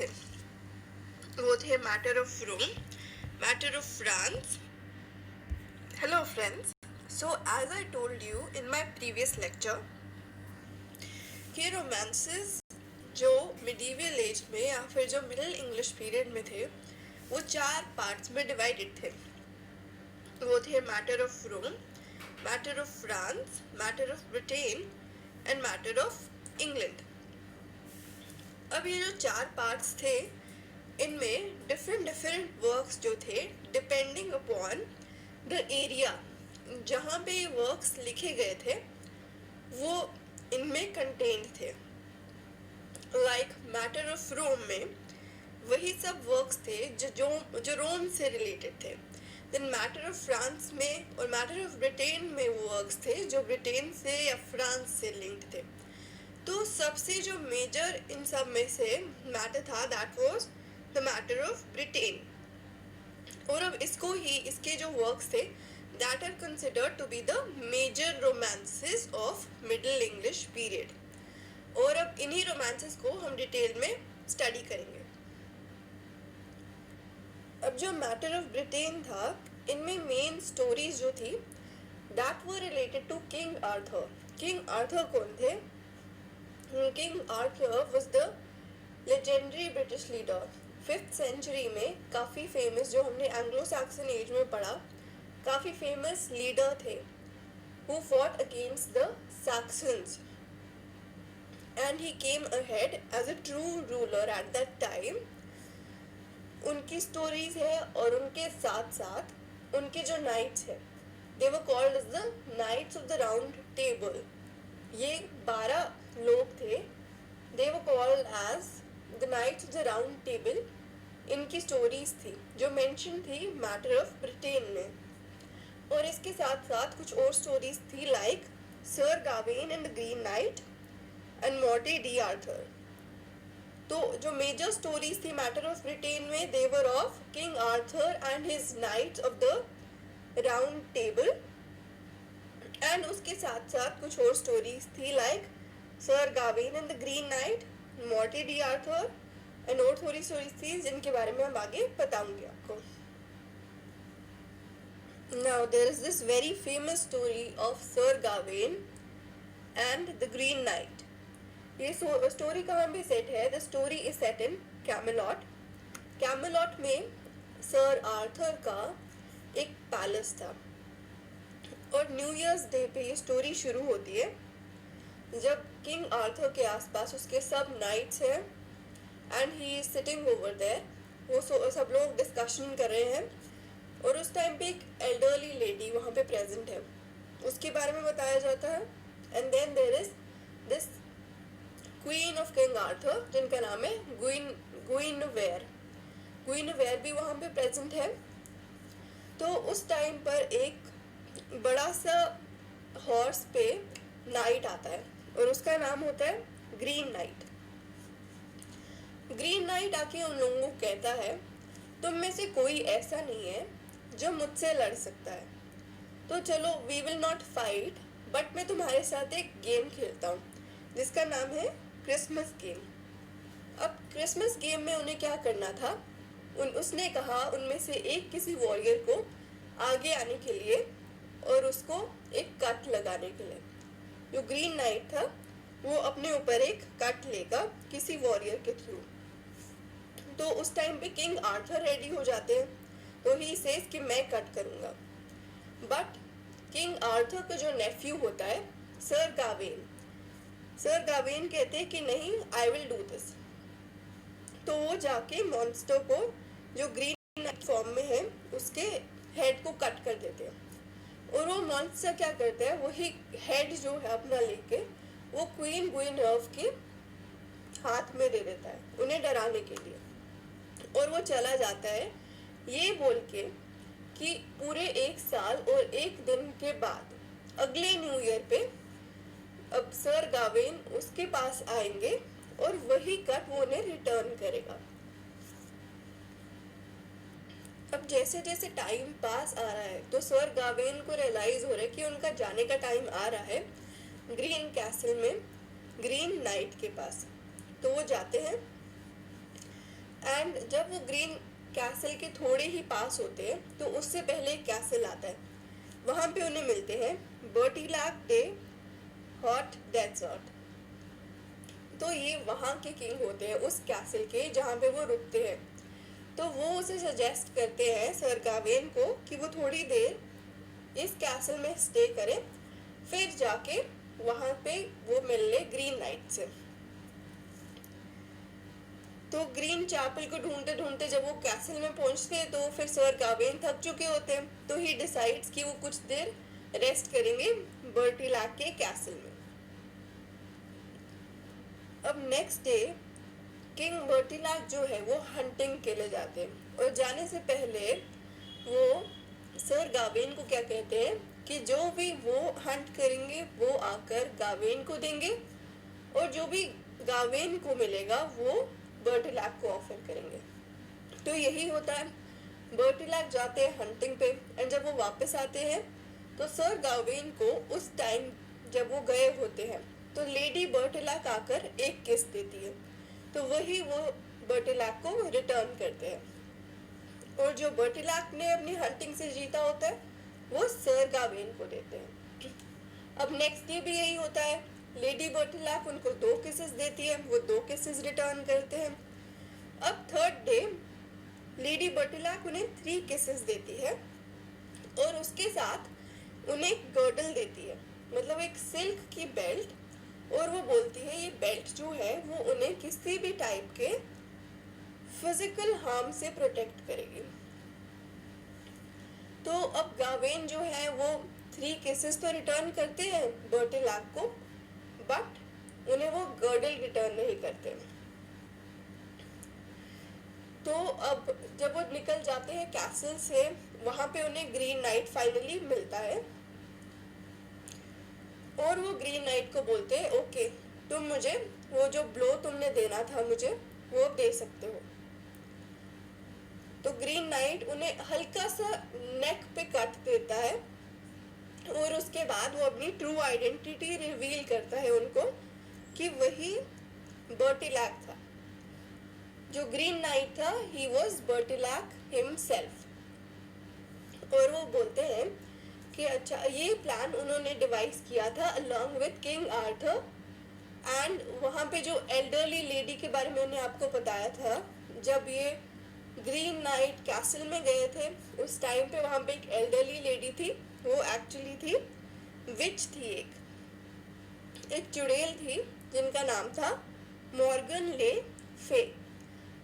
थे। वो थे matter of Rome, matter of France. Hello friends, so as I told you in my previous lecture कि romances जो medieval age में या फिर जो मिडिल इंग्लिश पीरियड में थे वो 4 पार्ट्स में डिवाइडेड थे। वो थे matter of Rome, matter of France, matter of Britain and matter of England. अब ये जो 4 पार्ट्स थे इनमें डिफरेंट वर्क्स जो थे डिपेंडिंग अपॉन द एरिया जहाँ पे ये वर्क्स लिखे गए थे वो इनमें कंटेन्ड थे। लाइक मैटर ऑफ रोम में वही सब वर्क्स थे जो रोम से रिलेटेड थे। देन मैटर ऑफ फ्रांस में और मैटर ऑफ ब्रिटेन में वो वर्क्स थे जो ब्रिटेन से या फ्रांस से लिंक्ड थे। तो सबसे जो मेजर इन सब में से मैटर था that was the matter of Britain. और अब इसको ही इसके जो वर्क्स थे that are considered to be the major romances of middle English period. और अब इन्हीं रोमांसेस को हम डिटेल में स्टडी करेंगे। अब जो मैटर ऑफ ब्रिटेन था इनमें मेन स्टोरीज जो थी that were related to King Arthur. King Arthur कौन थे? King Arthur was the legendary British leader. 5th century में काफ़ी फेमस, जो हमने एंग्लो सैक्सन एज में पढ़ा, काफ़ी फेमस लीडर थे who fought against the Saxons and he came ahead as a true ruler at that time। उनकी stories है और उनके साथ साथ उनके जो नाइट्स हैं they were called as the Knights of the Round Table। ये 12 लोग थे, they were called as the Knights of the Round Table। इनकी स्टोरीज थी जो मेंशन थी मैटर ऑफ ब्रिटेन में। और इसके साथ साथ कुछ और स्टोरीज थी like sir Gawain and the green knight and Morte d' Arthur. तो जो मेजर स्टोरीज थी मैटर ऑफ ब्रिटेन में they were of King Arthur and his Knights of the Round Table. And उसके साथ साथ कुछ और स्टोरीज थी like sir Gawain and the green knight, Morte d' Arthur and और थोड़ी स्टोरीज थी जिनके बारे में हम आगे बताऊंगी आपको। Now there is this very famous story of Sir Gawain and the Green Knight। ये स्टोरी कहाँ पे सेट है? द स्टोरी इज सेट इन कैमेलॉट। कैमेलॉट में सर आर्थर का एक पैलेस था और न्यू ईयर्स डे पे ये स्टोरी शुरू होती है जब किंग आर्थर के आसपास उसके सब नाइट्स हैं and he is sitting over there. वो सब लोग डिस्कशन कर रहे हैं और उस टाइम पे एक एल्डरली लेडी वहाँ पे प्रेजेंट है, उसके बारे में बताया जाता है। And then there is this queen of King Arthur जिनका नाम है गुइनवेयर। गुइनवेयर भी वहाँ पे प्रेजेंट है। तो उस टाइम पर एक बड़ा सा हॉर्स पे नाइट आता है और उसका नाम होता है ग्रीन नाइट। ग्रीन नाइट आके उन लोगों को कहता है तुम में से कोई ऐसा नहीं है जो मुझसे लड़ सकता है, तो चलो we will not fight but मैं तुम्हारे साथ एक गेम खेलता हूँ जिसका नाम है क्रिसमस गेम। अब क्रिसमस गेम में उन्हें क्या करना था, उसने कहा उनमें से एक किसी वॉरियर को आगे आने के लिए और उसको एक कट लगाने के लिए। जो ग्रीन नाइट था वो अपने ऊपर एक कट लेगा किसी वॉरियर के थ्रू। तो उस टाइम पे किंग आर्थर रेडी हो जाते हैं, तो ही सेज कि मैं कट करूँगा। बट किंग आर्थर का जो नेफ्यू होता है सर गावेन कहते हैं कि नहीं आई विल डू दिस। तो वो जाके मॉन्स्टर को जो ग्रीन नाइट फॉर्म में है उसके हेड को कट कर देते हैं और वो मॉन्स्टर क्या करता है वही हेड जो है अपना लेके वो क्वीन गुइनर्व के हाथ में दे देता है उन्हें डराने के लिए। और वो चला जाता है ये बोल के कि पूरे 1 साल और 1 दिन के बाद अगले न्यू ईयर पे अब सर गावेन उसके पास आएंगे और वही कट वो उन्हें रिटर्न करेगा। अब जैसे जैसे टाइम पास आ रहा है तो सर गावेन को रियलाइज हो रहा है कि उनका जाने का टाइम आ रहा है ग्रीन कैसल में ग्रीन नाइट के पास। तो वो जाते हैं एंड जब वो ग्रीन कैसल के थोड़े ही पास होते हैं तो उससे पहले एक कैसल आता है, वहाँ पे उन्हें मिलते हैं बर्टिलैक डे हॉट डेजर्ट। तो ये वहाँ के किंग होते हैं उस कैसल के जहाँ पे वो रुकते हैं। तो वो उसे सजेस्ट करते हैं सर गावेन को कि वो थोड़ी देर इस कैसल में स्टे करे, फिर जाके वहाँ पे वो मिल ले ग्रीन नाइट से। तो ग्रीन चैपल को ढूंढते ढूंढते जब वो कैसल में पहुंचते हैं तो फिर सर गावेन थक चुके होते हैं, तो ही डिसाइड्स कि वो कुछ देर रेस्ट करेंगे बर्टिलैक के कैसल में। अब नेक्स्ट डे किंग बर्टिलैक जो है वो हंटिंग के लिए जाते हैं, और जाने से पहले वो सर गावेन को क्या कहते हैं कि जो भी वो हंट करेंगे वो आकर गावेन को देंगे, और जो भी गावेन को मिलेगा वो बर्टिलैक को ऑफर करेंगे। तो यही होता है, बर्टिलैक जाते हैं हंटिंग पे, एंड जब वो वापस आते हैं तो सर गावेन को उस टाइम जब वो गए होते हैं तो लेडी बर्टिलैक आकर एक किस देती है, तो वही वो बर्टिलैक को रिटर्न करते हैं, और जो बर्टिलैक ने अपनी हंटिंग से जीता होता है वो सर गावेन को देते हैं। अब नेक्स्ट डे भी यही होता है, लेडी बर्टिलैक उनको 2 किसेस देती है, वो 2 किसेस रिटर्न करते हैं। अब थर्ड डे लेडी बर्टिलैक उन्हें 3 किसेस देती है, और उसके साथ उन्हें एक गर्डल देती है, मतलब एक सिल्क की बेल्ट, और वो बोलती है ये बेल्ट जो है वो उन्हें किसी भी टाइप के फिजिकल हार्म से प्रोटेक्ट करेगी। तो अब गावेन जो है वो 3 केसेस तो रिटर्न करते हैं बर्टिलैक को, बट उन्हें वो गर्डल रिटर्न नहीं करते। तो अब जब वो निकल जाते हैं कैसल से, वहां पे उन्हें ग्रीन नाइट फाइनली मिलता है, और वो ग्रीन नाइट को बोलते हैं ओके तुम मुझे वो जो ब्लो तुमने देना था मुझे वो दे सकते हो। तो ग्रीन नाइट उन्हें हल्का सा नेक पे कट देता है, और उसके बाद वो अपनी ट्रू आइडेंटिटी रिवील करता है उनको कि वही बर्टिलैक था। जो ग्रीन नाइट था ही वॉज बर्टिलैक हिमसेल्फ। और वो बोलते हैं कि अच्छा ये प्लान उन्होंने डिवाइस किया था along with king Arthur, and वहाँ पे जो एल्डरली लेडी के बारे में मैंने आपको बताया था, जब ये ग्रीन नाइट कैसल में गए थे उस टाइम पे वहाँ पे एक एल्डरली लेडी थी, वो एक्चुअली थी विच थी, एक चुड़ैल थी जिनका नाम था मॉर्गन ले फे।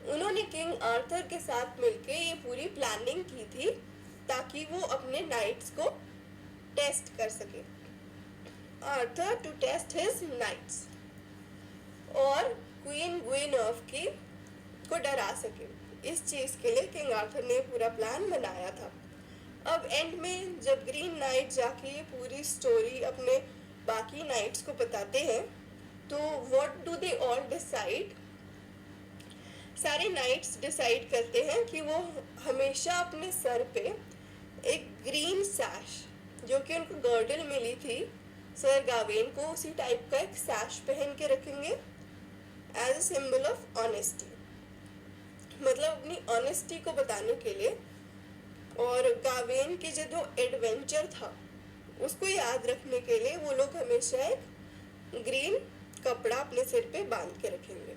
उन्होंने किंग आर्थर के साथ मिलके ये पूरी प्लानिंग की थी ताकि वो अपने नाइट्स को टेस्ट कर सके, Arthur to test his knights, और क्वीन गुइनेफ को डरा सके। इस चीज के लिए किंग आर्थर ने पूरा प्लान बनाया था। अब एंड में जब ग्रीन नाइट जाके ये पूरी स्टोरी अपने बाकी नाइट्स को बताते हैं तो what do they all decide, सारे नाइट्स डिसाइड करते हैं कि वो हमेशा अपने सर पे एक ग्रीन सैश, जो कि उनको गर्डल मिली थी सर गावेन को, उसी टाइप का एक सैश पहन के रखेंगे as a symbol of honesty, मतलब अपनी ऑनेस्टी को बताने के लिए, और गावेन के जो एडवेंचर था उसको याद रखने के लिए वो लोग हमेशा एक ग्रीन कपड़ा अपने सिर पे बांध के रखेंगे।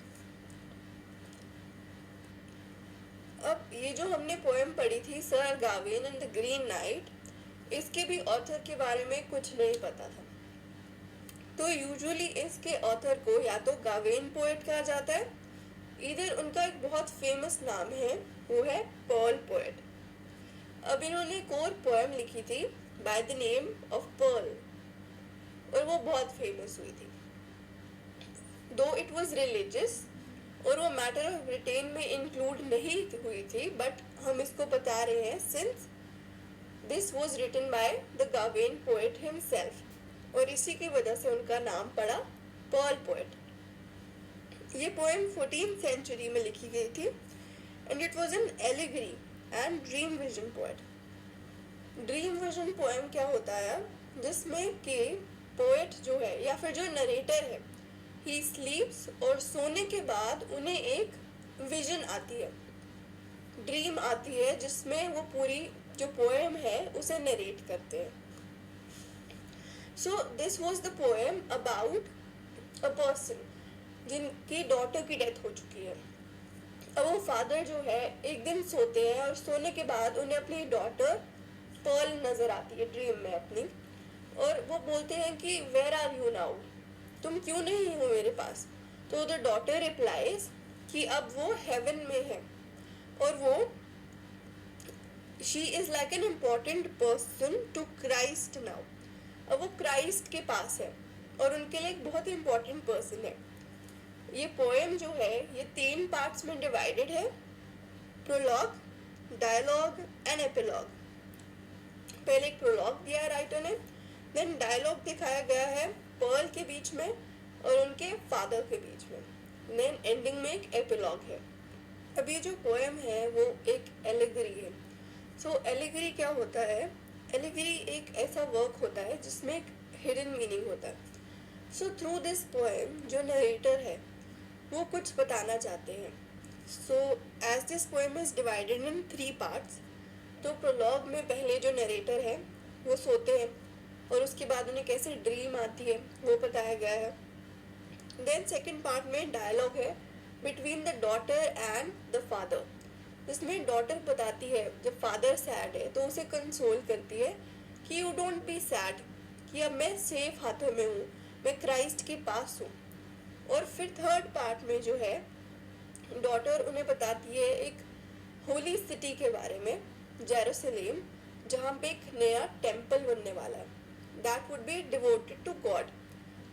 अब ये जो हमने पोएम पढ़ी थी sir Gawain and the green knight, इसके भी ऑथर के बारे में कुछ नहीं पता था। तो यूजुअली इसके ऑथर को या तो गावेन पोएट कहा जाता है, इधर उनका एक बहुत फेमस नाम है वो है पर्ल पोएट। अब इन्होंने एक और पोएम लिखी थी by the name of pearl, और वो बहुत फेमस हुई थी, दो इट वाज रिलीजियस, और वो मैटर ऑफ ब्रिटेन में इंक्लूड नहीं हुई थी, बट हम इसको बता रहे हैं since this was written by the Gawain poet himself, और इसी की वजह से उनका नाम पड़ा पर्ल पोएट। ये पोएम 14th सेंचुरी में लिखी गई थी, and it was an allegory and dream vision poet. Dream vision poem क्या होता है, जिसमें कि पोएट जो है या फिर जो नरेटर है ही स्लीप्स, और सोने के बाद उन्हें एक विजन आती है, ड्रीम आती है, जिसमें वो पूरी जो पोएम है उसे नरेट करते हैं. So this was the poem about a person जिनकी डॉटर की डेथ हो चुकी है. अब वो फादर जो है एक दिन सोते हैं और सोने के बाद उन्हें अपनी डॉटर पर्ल नजर आती है ड्रीम में अपनी, और वो बोलते हैं कि वेयर आर यू नाउ, तुम क्यों नहीं हो मेरे पास. तो द डॉटर रिप्लाइज कि अब वो हेवन में है और वो she is like an important person to Christ now. अब वो क्राइस्ट के पास है और उनके लिए एक बहुत ही इम्पॉर्टेंट पर्सन है. ये पोएम जो है ये 3 पार्ट्स में डिवाइडेड है, प्रोलॉग, डायलॉग एंड एपिलॉग. पहले एक प्रोलॉग दिया है राइटर ने, देन डायलॉग दिखाया गया है पर्ल के बीच में और उनके फादर के बीच में, देन एंडिंग में एक एपिलॉग है. अब ये जो पोएम है वो एक एलिगरी है. सो एलिगरी क्या होता है? एलिगरी एक ऐसा वर्क होता है जिसमें एक हिडन मीनिंग होता है. सो थ्रू दिस पोएम जो नरेटर है वो कुछ बताना चाहते हैं. So as this poem is divided in 3 parts, तो प्रोलॉग में पहले जो नरेटर है वो सोते हैं और उसके बाद उन्हें कैसे ड्रीम आती है वो बताया गया है. देन सेकंड पार्ट में डायलॉग है between the daughter and the father, जिसमें डॉटर बताती है जब फादर सैड है तो उसे कंसोल करती है कि यू डोंट बी सैड, कि अब मैं सेफ हाथों में हूँ, मैं क्राइस्ट के पास हूँ. और फिर थर्ड पार्ट में जो है डॉटर उन्हें बताती है एक होली सिटी के बारे में, जेरूसलेम, जहाँ पे एक नया टेम्पल बनने वाला है. That would be devoted to God,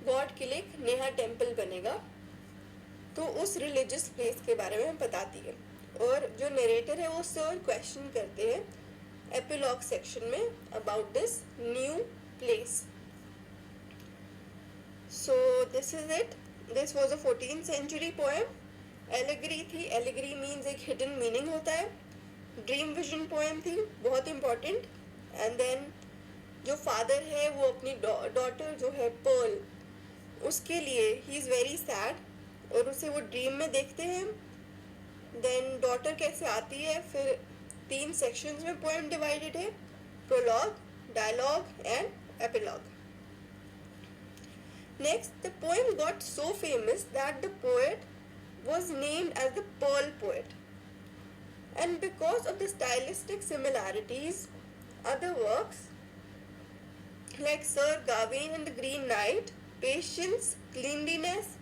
God के लिए एक नया टेम्पल बनेगा. तो उस रिलीजियस प्लेस के बारे में बताती है. और जो नरेटर है वो सर क्वेश्चन करते हैं एपिलॉग सेक्शन में about this new place. So this is it. This was a 14th century poem. Allegory थी, एलिगरी मीन्स एक हिडन मीनिंग होता है. ड्रीम विजन पोएम थी, बहुत इंपॉर्टेंट. एंड देन जो फादर है वो अपनी डॉटर जो है पर्ल, उसके लिए ही इज़ वेरी सैड और उसे वो ड्रीम में देखते हैं. देन डॉटर कैसे आती है, फिर 3 सेक्शंस में पोएम डिवाइडेड है, prologue, dialogue and epilogue. Next, the poem got so famous that the poet was named as the Pearl Poet. And because of the stylistic similarities, other works like Sir Gawain and the Green Knight, Patience, Cleanliness,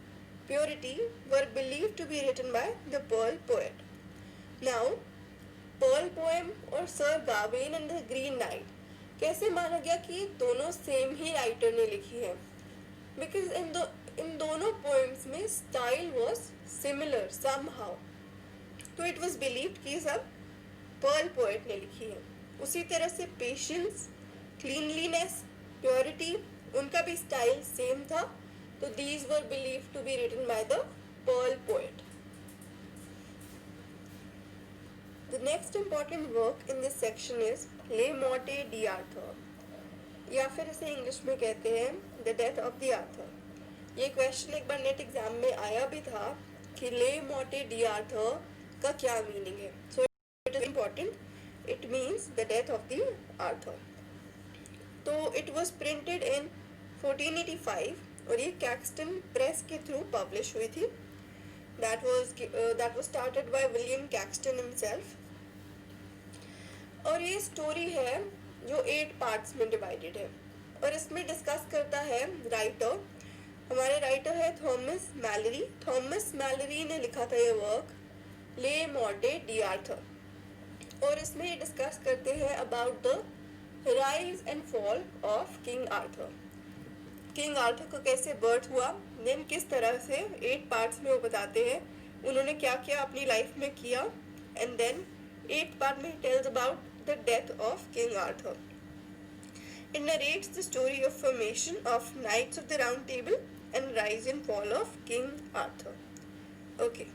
Purity were believed to be written by the Pearl Poet. Now, Pearl poem और Sir Gawain and the Green Knight कैसे माना गया कि ये दोनों same ही writer ने लिखी है? बिकॉज इन दोनों पोएम्स में स्टाइल वॉज सिमिलर समहाउ, तो इट वॉज बिलीव्ड कि सब पर्ल पोएट ने लिखी है. उसी तरह से पेशेंस, क्लीनलीनेस, प्योरिटी, उनका भी स्टाइल सेम था, तो these were believed to be written by the Pearl poet. The next important work in this section is Le Morte D Arthur, या फिर इसे इंग्लिश में कहते हैं the death of the Arthur. ये क्वेश्चन एक बार नेट एग्जाम में आया भी था कि ले मोर्टे डी आर्थर का क्या मीनिंग है. So it is important, it means the death of the Arthur. तो इट वॉज प्रिंटेड इन 1485 और ये कैक्सटन प्रेस के थ्रू पब्लिश हुई थी. That was started by William Caxton himself. और ये स्टोरी है जो 8 पार्ट्स में डिवाइडेड है और इसमें डिस्कस करता है राइटर. हमारे राइटर है थॉमस मैलरी. थॉमस मैलरी ने लिखा था ये वर्क ले मोर्टे डी आर्थर, और इसमें ये डिस्कस करते हैं about the rise and fall of King Arthur. King Arthur का कैसे बर्थ हुआ, देन किस तरह से 8 पार्ट्स में वो बताते हैं उन्होंने क्या क्या अपनी लाइफ में किया, एंड देन 8th पार्ट में tells about the death of King Arthur. It narrates the story of formation of Knights of the Round Table and rise and fall of King Arthur. Okay.